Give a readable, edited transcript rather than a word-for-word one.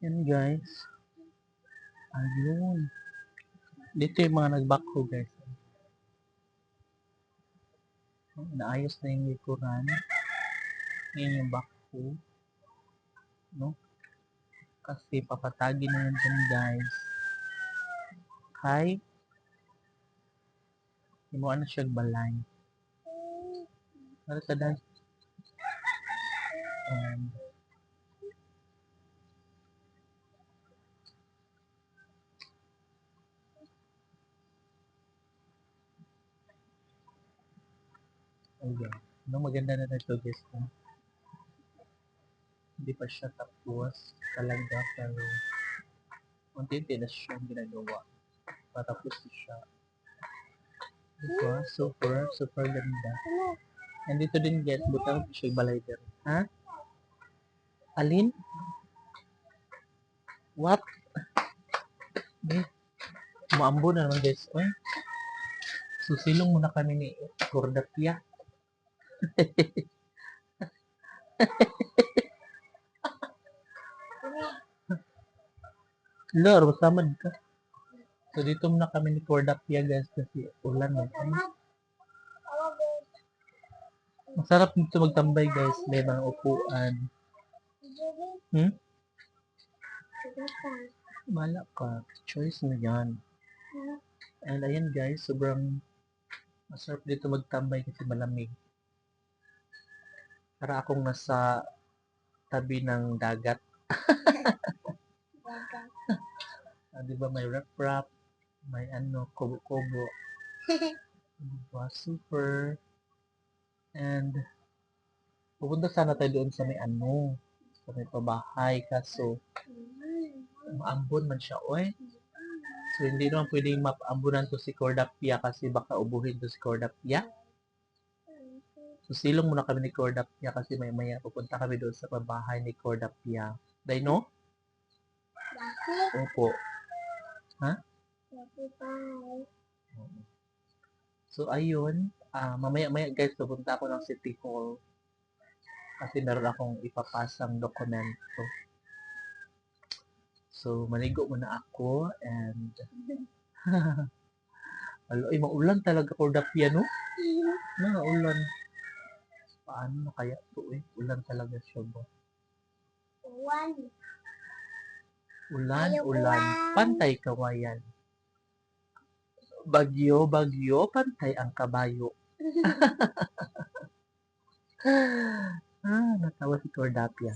Yan guys. Ayun. Dito yung mga nagbako guys. Naayos na yung likuran. Ngayon yung bako. No? Kasi papatagin na yan dyan guys. Kay himuan na siya balay. Para taday. Ayan. No, maganda na ito guys. No? Hindi pa siya tapos talaga pero unti-unti na siya ginagawa. Patapos siya. Diba? Super ganda. And dito din guys, butang siya balay din. Ha? Alin? What? Maambo na naman guys. Oy. Susilong muna kami ni Kordapia. Lord, masama ka. So dito muna kami ni Kordapia guys kasi ulan na. Masarap dito magtambay guys. May mga upuan. Mala ka. Choice mo yan. And ayan guys, sobrang masarap dito magtambay kasi malamig. Para akong nasa tabi ng dagat. Diba may rap-rap, may kubo-kubo. Diba? Super. And pupunta sana tayo doon sa may sa may pabahay kaso maambon man siya oy. So hindi naman pwedeng mapaambunan to si Kordapia kasi baka ubuhin to si Kordapia. So silong muna kami ni Kordapia kasi maya pupunta kami doon sa pabahay ni Kordapia. Dai no? Opo. Ha? So ayun, mamaya-maya guys pupunta ako ng City Hall kasi meron akong ipapasang dokumento. So maligo muna ako and ay maulan talaga Kordapia no? Maulan. Paano na kaya to eh? Ulan talaga siya ba? Ulan. Pantay kawayan. Bagyo, pantay ang kabayo. Natawa si Kordapia.